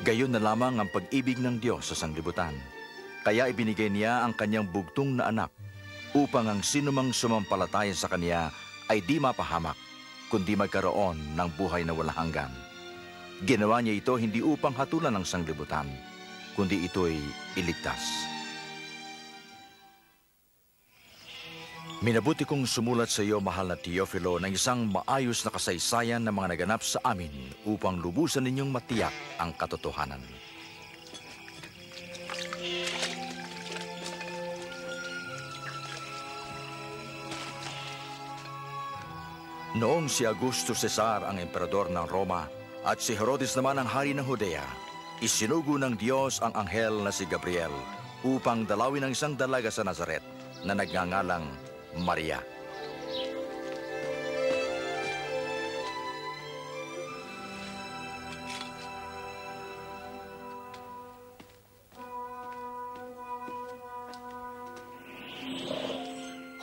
Gayon na lamang ang pag-ibig ng Diyos sa sanglibutan. Kaya ibinigay niya ang kanyang bugtong na anak upang ang sinumang sumampalataya sa kanya ay di mapahamak, kundi magkaroon ng buhay na walang hanggan. Ginawa niya ito hindi upang hatulan ng sanglibutan, kundi ito'y iligtas. Minabuti kong sumulat sa iyo, mahal na Teofilo, ng isang maayos na kasaysayan ng mga naganap sa amin upang lubusan ninyong matiyak ang katotohanan. Noong si Augusto Cesar ang emperador ng Roma at si Herodes naman ang hari ng Judea, isinugo ng Diyos ang anghel na si Gabriel upang dalawin ang isang dalaga sa Nazaret na nagngangalang Maria.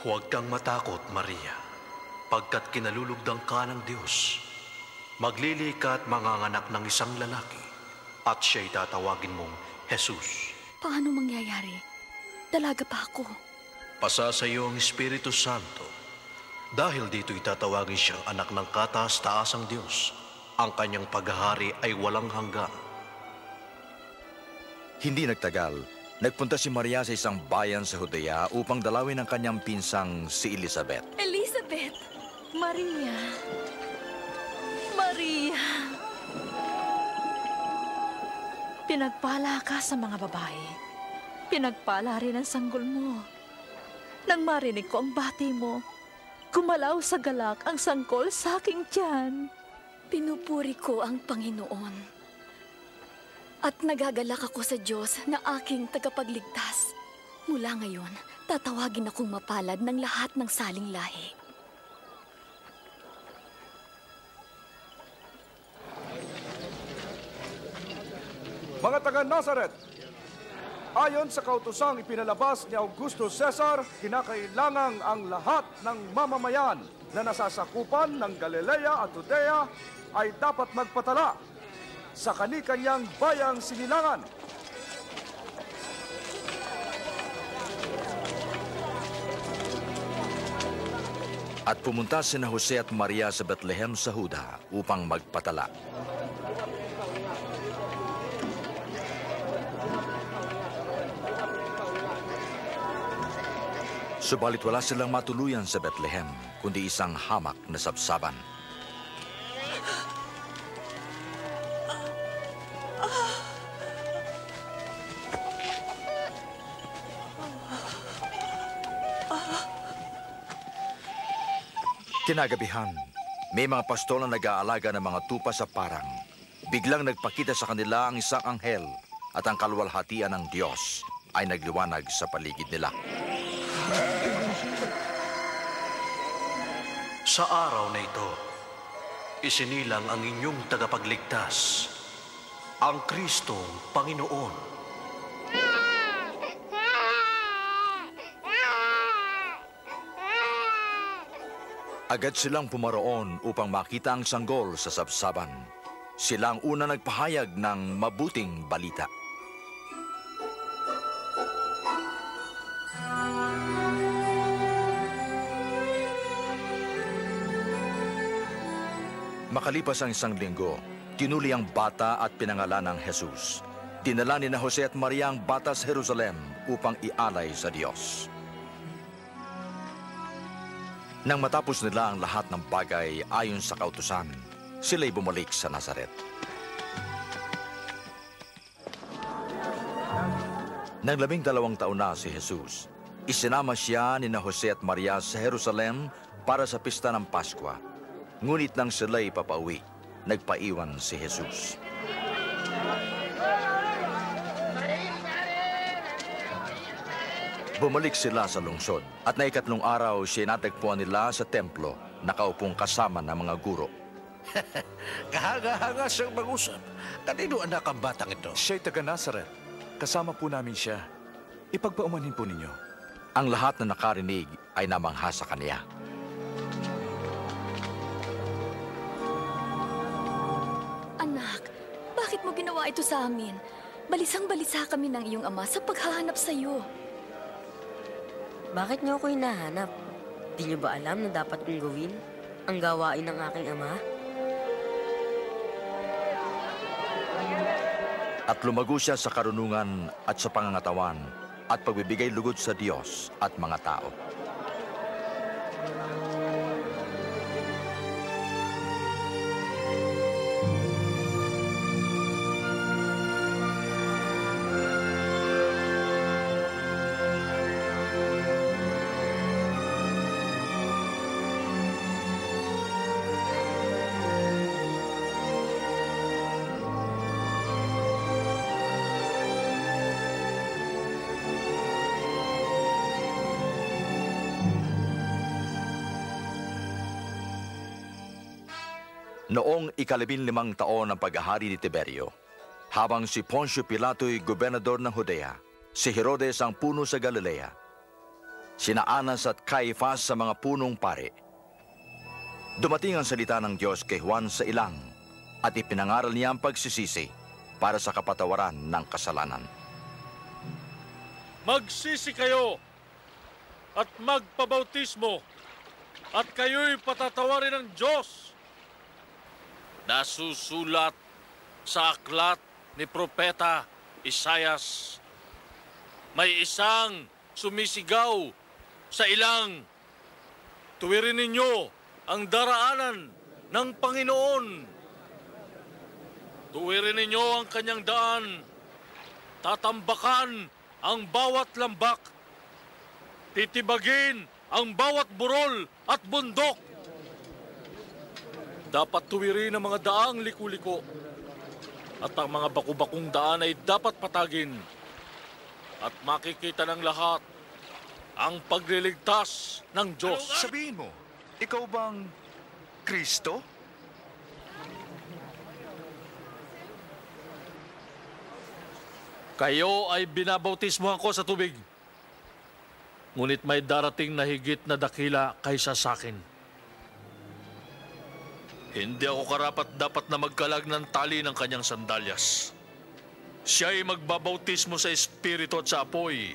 Huwag kang matakot, Maria, pagkat kinalulugdang ka ng Diyos. Maglili ka at manganganak ng isang lalaki, at siya'y tatawagin mong Jesus. Paano mangyayari? Dalaga pa ako. Pasa sa iyo ang Espiritu Santo. Dahil dito itatawagin siyang anak ng kataas-taasang Diyos. Ang kanyang paghahari ay walang hanggan. Hindi nagtagal, nagpunta si Maria sa isang bayan sa Judea upang dalawin ang kanyang pinsang si Elizabeth. Elizabeth! Maria! Maria! Pinagpala ka sa mga babae. Pinagpala rin ang sanggol mo. Nang marinig ko ang bati mo, gumalaw sa galak ang sangkol sa aking tiyan. Pinupuri ko ang Panginoon. At nagagalak ako sa Diyos na aking tagapagligtas. Mula ngayon, tatawagin akong mapalad ng lahat ng saling lahi. Mga taga-Nazaret, ayon sa kautosang ipinalabas ni Augusto Cesar, kinakailangang ang lahat ng mamamayan na nasasakupan ng Galilea at Judea ay dapat magpatala sa kani-kanyang bayang sinilangan. At pumunta sina Jose at Maria sa Bethlehem sa Huda upang magpatala. Subalit wala silang matuluyan sa Bethlehem, kundi isang hamak na sabsaban. Kinagabihan, may mga pastol na nag-aalaga ng mga tupa sa parang. Biglang nagpakita sa kanila ang isang anghel at ang kaluwalhatian ng Diyos ay nagliwanag sa paligid nila. Sa araw na ito, isinilang ang inyong tagapagligtas, ang Kristong Panginoon. Agad silang pumaroon upang makita ang sanggol sa sabsaban. Sila ang una nagpahayag ng mabuting balita. Makalipas ang isang linggo, tinuli ang bata at pinangalan ng Jesus. Dinala ni Jose at Maria ang bata sa Jerusalem upang ialay sa Diyos. Nang matapos nila ang lahat ng bagay ayon sa kautusan, sila'y bumalik sa Nazaret. Nang 12 taon na si Jesus, isinama siya ni Jose at Maria sa Jerusalem para sa pista ng Paskwa. Ngunit nang sila'y papauwi, nagpaiwan si Jesus. Bumalik sila sa lungsod at na ikatlong araw siya natagpuan nila sa templo, nakaupong kasama ng mga guro. Kahanga-hanga siyang mag-usap. Kanino anak ang batang ito? Siya'y taga-Nazaret. Kasama po namin siya. Ipagpaumanhin po ninyo. Ang lahat na nakarinig ay namangha sa kaniya. Anak, bakit mo mo ginawa ito sa amin? Balisang-balisa kami ng iyong ama sa paghahanap sa iyo. Bakit niyo ako hinahanap? Di niyo ba alam na dapat kong gawin ang gawain ng aking ama? At lumago siya sa karunungan at sa pangangatawan at pagbibigay lugod sa Diyos at mga tao. Noong 15 taon ng paghahari ni Tiberio, habang si Poncio Pilato'y gobernador ng Judea, si Herodes ang puno sa Galilea, sina Anas at Caifás sa mga punong pari. Dumating ang salita ng Diyos kay Juan sa ilang at ipinangaral niya ang pagsisisi para sa kapatawaran ng kasalanan. Magsisi kayo at magpabautismo at kayo'y patatawarin ng Diyos. Nasusulat sa aklat ni Propeta Isaias, may isang sumisigaw sa ilang, tuwirin ninyo ang daraanan ng Panginoon. Tuwirin ninyo ang kanyang daan, tatambakan ang bawat lambak, titibagin ang bawat burol at bundok. Dapat tuwirin ang mga daang liku-liko at ang mga baku-bakong daan ay dapat patagin at makikita ng lahat ang pagliligtas ng Diyos. Sabihin mo, ikaw bang Kristo? Kayo ay binabautismohan ko sa tubig. Ngunit may darating na higit na dakila kaysa sa akin. Hindi ako karapat-dapat na magkalag ng tali ng kanyang sandalyas. Siya ay magbabautismo sa Espiritu at sa apoy.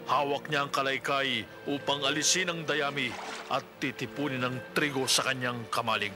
Hawak niya ang kalaykay upang alisin ang dayami at titipunin ang trigo sa kanyang kamalig.